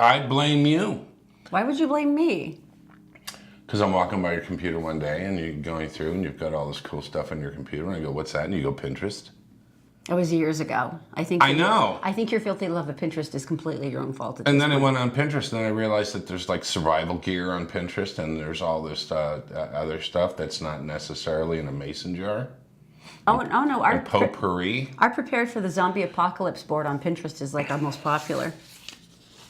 I blame you. Why would you blame me? Because I'm walking by your computer one day and you're going through and you've got all this cool stuff on your computer. And I go, what's that? And you go, Pinterest. It was years ago. I know. I think your filthy love of Pinterest is completely your own fault. And then I went on Pinterest and I realized that there's like survival gear on Pinterest and there's all this other stuff that's not necessarily in a mason jar. Oh no! Our potpourri. Our Prepared for the Zombie Apocalypse board on Pinterest is like our most popular.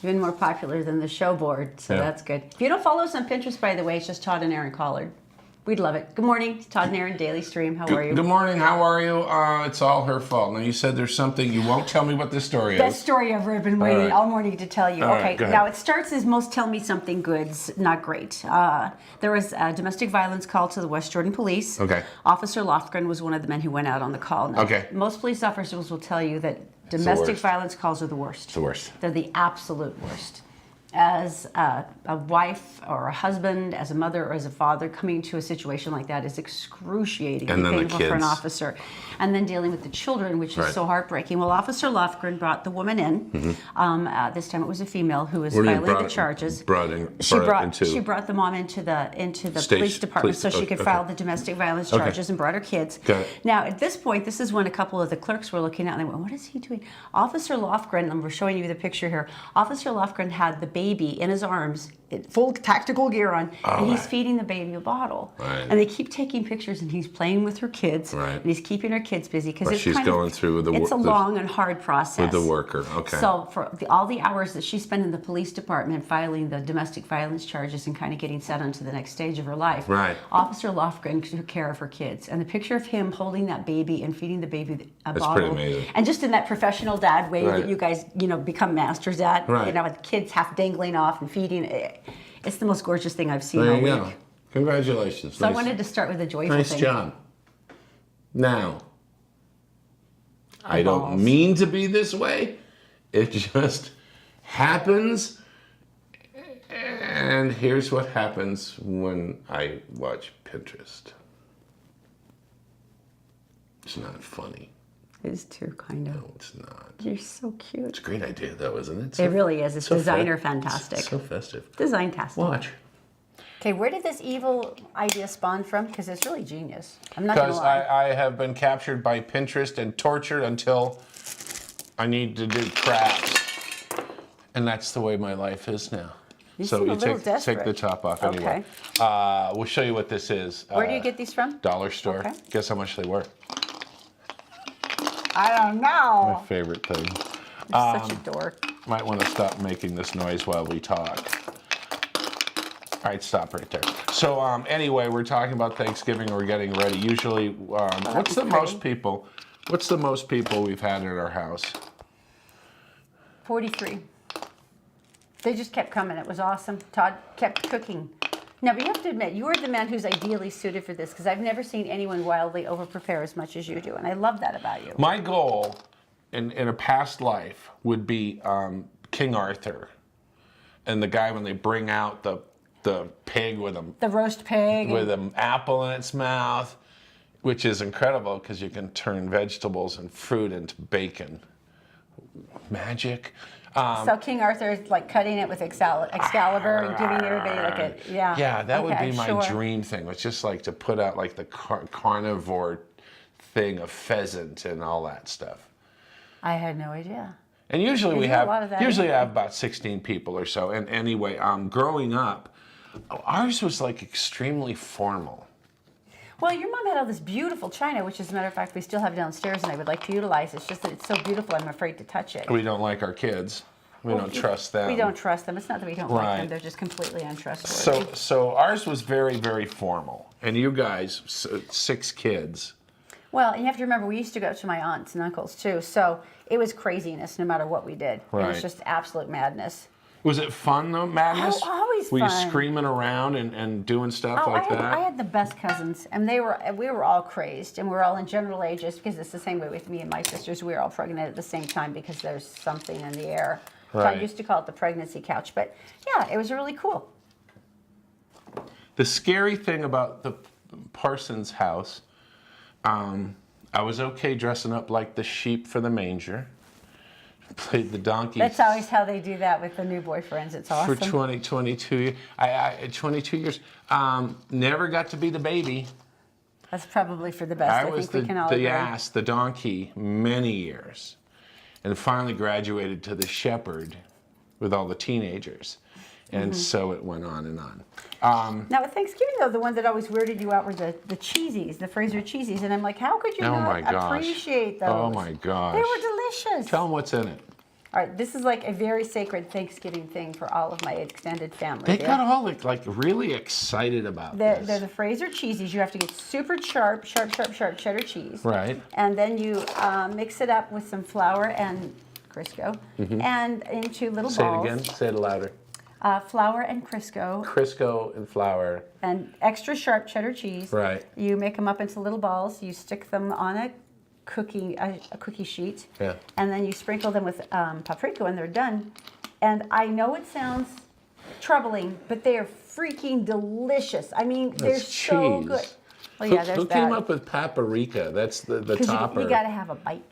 Even more popular than the show board, so that's good. If you don't follow us on Pinterest, by the way, it's just Todd and Erin Collard. We'd love it. Good morning, it's Todd and Erin Daily Stream. How are you? Good morning. How are you? It's all her fault. Now you said there's something you won't tell me what this story is. Best story ever. I've been waiting all morning to tell you. All okay, right, go ahead. now it starts as most tell me something goods, not great. There was a domestic violence call to the West Jordan Police. Okay. Officer Lofgren was one of the men who went out on the call. Now, okay. Most police officers will tell you that domestic violence calls are the worst. It's the worst. They're the absolute worst. As a wife or a husband, as a mother or as a father, coming to a situation like that is excruciatingly painful for an officer. And then dealing with the children, which is so heartbreaking. Well, Officer Lofgren brought the woman in. This time it was a female who was filing the charges. She brought the mom into the police department so she could file the domestic violence charges and brought her kids. Now, at this point, this is when a couple of the clerks were looking at and they went, what is he doing? Officer Lofgren, and we're showing you the picture here, Officer Lofgren had the baby in his arms, full tactical gear on, and he's feeding the baby a bottle. And they keep taking pictures, and he's playing with her kids, and he's keeping her kids busy because she's going through with it's a long and hard process with the worker. So for all the hours that she spent in the police department filing the domestic violence charges and kind of getting set onto the next stage of her life, Officer Lofgren took care of her kids, and the picture of him holding that baby and feeding the baby a bottle, pretty amazing. And just in that professional dad way that you guys become masters at, with kids half dangling off and feeding. It's the most gorgeous thing I've seen all week. Go. Congratulations. So I wanted to start with a joyful thing. Nice job. Now, I don't mean to be this way. It just happens. And here's what happens when I watch Pinterest. It's not funny. It is too, kind of. No, it's not. You're so cute. It's a great idea, though, isn't it? It really is. It's designer fantastic. It's so festive. Design-tastic. Watch. Okay, where did this evil idea spawn from? Because it's really genius. I'm not going to lie. Because I have been captured by Pinterest and tortured until I need to do crafts. And that's the way my life is now. You seem a little desperate. Take the top off anyway. We'll show you what this is. Where do you get these from? Dollar store. Okay. Guess how much they were? I don't know. My favorite thing. You're such a dork. Might want to stop making this noise while we talk. All right, stop right there. So anyway, we're talking about Thanksgiving. We're getting ready. Usually, what's the most people we've had at our house? 43. They just kept coming. It was awesome. Todd kept cooking. Now, but you have to admit, you are the man who's ideally suited for this because I've never seen anyone wildly over-prepare as much as you do, and I love that about you. My goal in a past life would be King Arthur and the guy when they bring out the pig with him. The roast pig. With an apple in its mouth, which is incredible because you can turn vegetables and fruit into bacon. Magic. So King Arthur is like cutting it with Excalibur and giving everybody like a, Yeah, that would be my dream thing. It's just like to put out like the carnivore thing of pheasant and all that stuff. I had no idea. And usually I have about 16 people or so. And anyway, growing up, ours was like extremely formal. Well, your mom had all this beautiful china, which as a matter of fact, we still have downstairs, and I would like to utilize. It's just that it's so beautiful, I'm afraid to touch it. We don't like our kids. We don't trust them. We don't trust them. It's not that we don't like them. They're just completely untrustworthy. So ours was very, very formal. And you guys, 6 kids. Well, you have to remember, we used to go to my aunts and uncles, too. So it was craziness no matter what we did. It was just absolute madness. Was it fun, though, madness? Oh, always fun. Were you screaming around and doing stuff like that? I had the best cousins, and we were all crazed, and we were all in general ages, because it's the same way with me and my sisters. We were all pregnant at the same time because there's something in the air. Right. I used to call it the pregnancy couch, but yeah, it was really cool. The scary thing about the Parsons house, I was okay dressing up like the sheep for the manger. played the donkey. That's always how they do that with the new boyfriends. It's awesome. For 22 years. 22 years. Never got to be the baby. That's probably for the best. I was think we can all agree. the donkey, many years. And finally graduated to the shepherd with all the teenagers. And so it went on and on. Now with Thanksgiving, though, the one that always weirded you out were the cheesies, the Fraser cheesies. And I'm like, how could you not appreciate those? Oh, my gosh. They were delicious. Tell them what's in it. All right, this is like a very sacred Thanksgiving thing for all of my extended family. They got all like really excited about this. They're the Fraser cheesies. You have to get super sharp cheddar cheese. Right. And then you mix it up with some flour and Crisco and into little balls. Say it again. Say it louder. Flour and Crisco. Crisco and flour. And extra sharp cheddar cheese. Right. You make them up into little balls. You stick them on a cookie sheet. Yeah. And then you sprinkle them with paprika when they're done. And I know it sounds troubling, but they are freaking delicious. I mean, they're so good. Well, yeah, there's Who came up with paprika? That's the topper. You got to have a bite.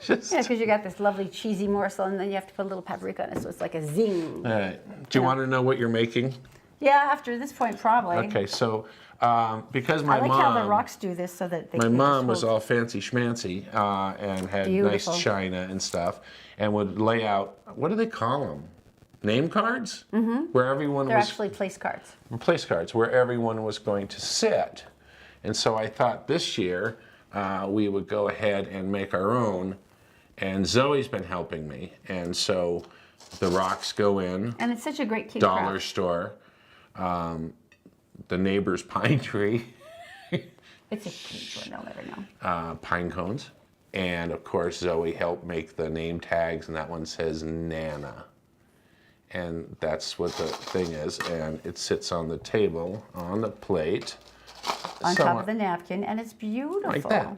Yeah, because you got this lovely cheesy morsel, and then you have to put a little paprika on it, so it's like a zing. All right. Do you want to know what you're making? Yeah, after this point, probably. Okay, so because my mom... I like how the rocks do this so that they My mom was all fancy schmancy and had nice china and stuff, and would lay out, what do they call them? Name cards? Mm-hmm. Where everyone They're actually place cards. Place cards, where everyone was going to sit. And so I thought this year we would go ahead and make our own. And Zoe's been helping me, and so the rocks go in. And it's such a great kid Dollar craft. store, the neighbor's pine tree. It's a kid one, they'll never know. Pine cones, and of course Zoe helped make the name tags, and that one says Nana, and that's what the thing is, and it sits on the table on the plate, on top of the napkin, and it's beautiful. Like that.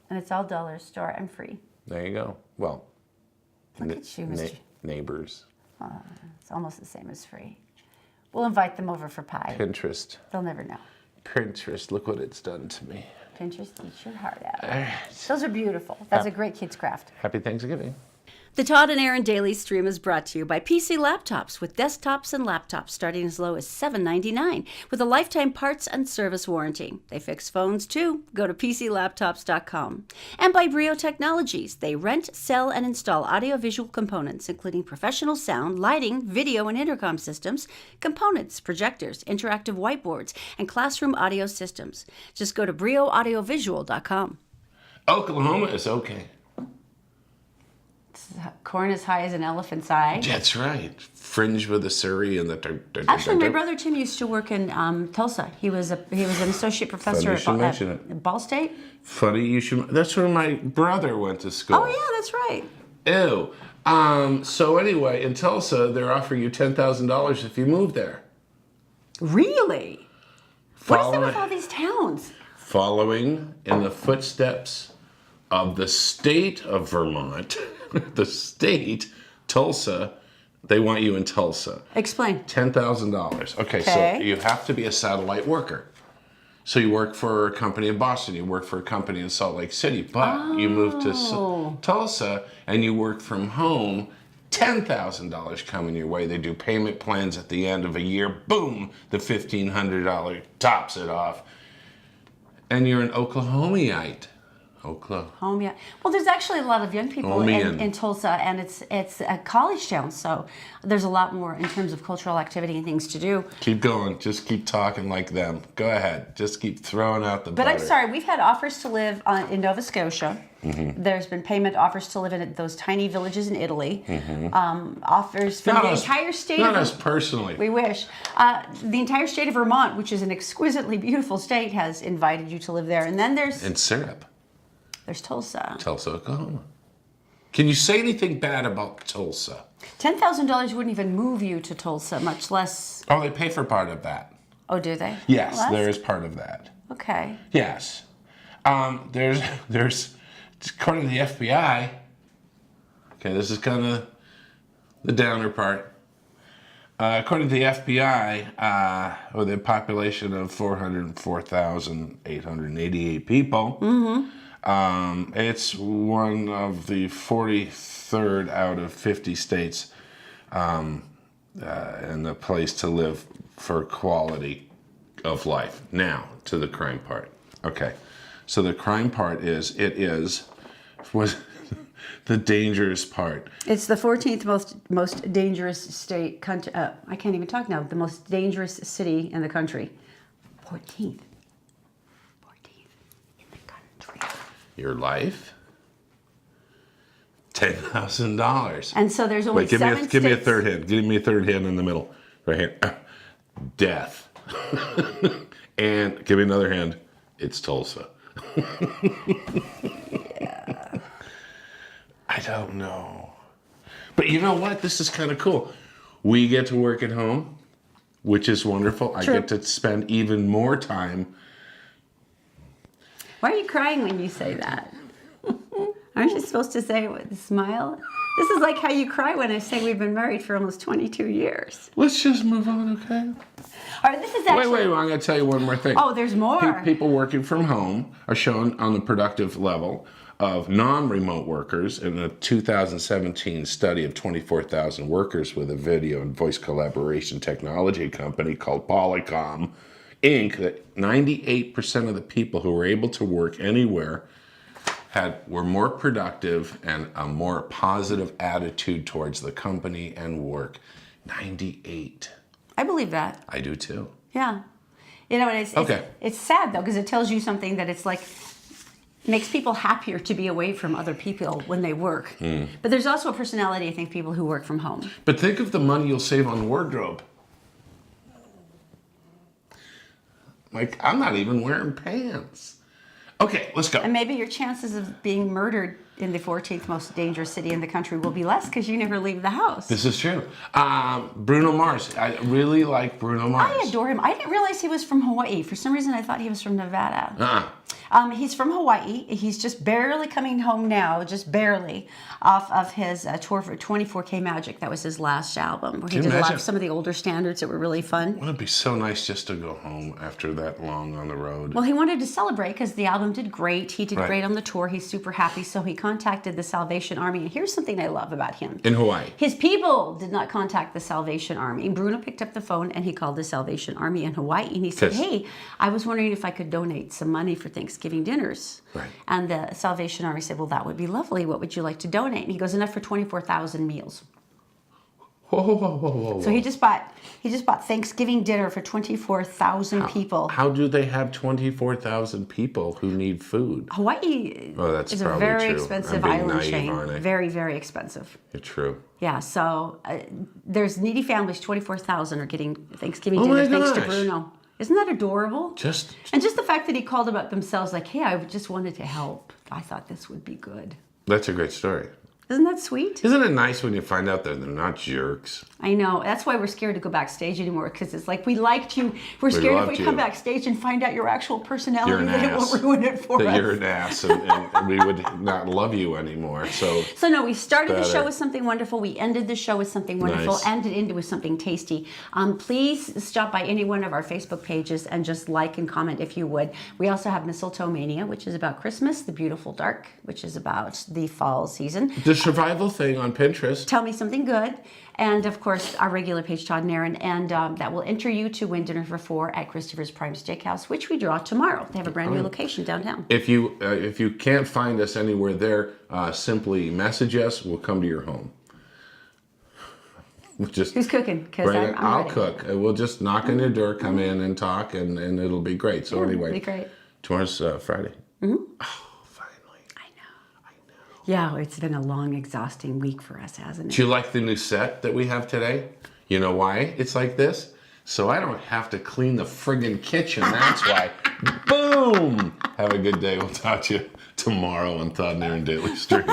And it's all dollar store and free. There you go. Well, look at you, Mr. Neighbors. It's almost the same as free. We'll invite them over for pie. Pinterest. They'll never know. Pinterest, look what it's done to me. Pinterest eats your heart out. Those are beautiful. That's a great kid's craft. Happy Thanksgiving. The Todd and Erin Daily Stream is brought to you by PC Laptops with desktops and laptops starting as low as $7.99 with a lifetime parts and service warranty. They fix phones too. Go to PCLaptops.com. And by Brio Technologies. They rent, sell, and install audiovisual components including professional sound, lighting, video, and intercom systems, components, projectors, interactive whiteboards, and classroom audio systems. Just go to BrioAudiovisual.com. Oklahoma is okay. Corn as high as an elephant's eye. That's right. Fringe with the Surrey and the... Actually, my brother Tim used to work in Tulsa. He was an associate professor at Ball State. Funny you should... That's where my brother went to school. Oh, yeah, that's right. Ew. So anyway, in Tulsa, they're offering you $10,000 if you move there. Really? What is it with all these towns? Following in the footsteps of the state of Vermont... The state, Tulsa, they want you in Tulsa. Explain. $10,000. Okay, so you have to be a satellite worker. So you work for a company in Boston, you work for a company in Salt Lake City, but you move to Tulsa and you work from home, $10,000 coming your way. They do payment plans at the end of a year. Boom, the $1,500 tops it off. And you're an Oklahomiite. Oklahoma. Well, there's actually a lot of young people in Tulsa, and it's a college town, so there's a lot more in terms of cultural activity and things to do. Keep going. Just keep talking like them. Go ahead. Just keep throwing out the butter. But I'm sorry, we've had offers to live in Nova Scotia. Mm-hmm. There's been payment offers to live in those tiny villages in Italy. Mm-hmm. Offers from the entire state Not us personally. We wish. The entire state of Vermont, which is an exquisitely beautiful state, has invited you to live there. And then there's... And syrup. There's Tulsa. Tulsa, Oklahoma. Can you say anything bad about Tulsa? $10,000 wouldn't even move you to Tulsa, much less... Oh, they pay for part of that. Oh, do they? Yes, there is part of that. Okay. Yes. There's, according to the FBI, okay, this is kind of the downer part. According to the FBI, with a population of 404,888 people, It's one of the 43rd out of 50 states, and the place to live for quality of life. Now, to the crime part. Okay, so the crime part was the dangerous part. It's the 14th most dangerous state country. I can't even talk now. The most dangerous city in the country. 14th in the country. Your life? $10,000. And so there's only give seven me a states- third hint. Give me a third hint in the middle. Right here. Death. And give me another hint. It's Tulsa. Yeah. I don't know. But you know what? This is kind of cool. We get to work at home, which is wonderful. True. I get to spend even more time. Why are you crying when you say that? Aren't you supposed to say it with a smile? This is like how you cry when I say we've been married for almost 22 years. Let's just move on, okay? All right, this is actually... Wait, I'm going to tell you one more thing. Oh, there's more. People working from home are shown on the productive level of non-remote workers in a 2017 study of 24,000 workers with a video and voice collaboration technology company called Polycom, Inc., that 98% of the people who were able to work anywhere were more productive and a more positive attitude towards the company and work. 98. I believe that. I do too. Yeah. You know, it's sad, though, because it tells you something that it's like, makes people happier to be away from other people when they work. But there's also a personality, I think, people who work from home. But think of the money you'll save on wardrobe. Like, I'm not even wearing pants. Okay, let's go. And maybe your chances of being murdered in the 14th most dangerous city in the country will be less because you never leave the house. This is true. Bruno Mars. I really like Bruno Mars. I adore him. I didn't realize he was from Hawaii. For some reason, I thought he was from Nevada. He's from Hawaii. He's just barely coming home now, just barely, off of his tour for 24K Magic. That was his last album, where he did a lot of some of the older standards that were really fun. Wouldn't it be so nice just to go home after that long on the road? Well, he wanted to celebrate because the album did great. He did great on the tour. He's super happy. So he contacted the Salvation Army. And here's something I love about him. In Hawaii. His people did not contact the Salvation Army. Bruno picked up the phone and he called the Salvation Army in Hawaii. And he said, hey, I was wondering if I could donate some money for Thanksgiving dinners. Right. And the Salvation Army said, well, that would be lovely. What would you like to donate? And he goes, enough for 24,000 meals. Whoa. So he just bought Thanksgiving dinner for 24,000 people. How do they have 24,000 people who need food? Hawaii is a very expensive island chain. Very, very expensive. It's true. Yeah, so there's needy families, 24,000 are getting Thanksgiving dinner thanks to Bruno. Isn't that adorable? And just the fact that he called about themselves like, hey, I just wanted to help. I thought this would be good. That's a great story. Isn't that sweet? Isn't it nice when you find out that they're not jerks? I know. That's why we're scared to go backstage anymore, because it's like, we liked you. We're scared if we come backstage and find out your actual personality that it won't ruin it for us. That you're an ass and we would not love you anymore. So no, we started the show with something wonderful. We ended the show with something wonderful. Ended into with something tasty. Please stop by any one of our Facebook pages and just like and comment if you would. We also have Mistletoe Mania, which is about Christmas. The Beautiful Dark, which is about the fall season. The survival thing on Pinterest. Tell me something good. And of course, our regular page, Todd and Erin, and that will enter you to win dinner for 4 at Christopher's Prime Steakhouse, which we draw tomorrow. They have a brand new location downtown. If you can't find us anywhere there, simply message us. We'll come to your home. Who's cooking? Because I'll ready. cook. We'll just knock on your door, come in and talk, and it'll be great. So anyway, it'll be great. Tomorrow's Friday. Oh, finally. Yeah, it's been a long, exhausting week for us, hasn't it? Do you like the new set that we have today? You know why it's like this? So I don't have to clean the friggin' kitchen. That's why. Boom! Have a good day. We'll talk to you tomorrow on Todd and Erin Daily Stream.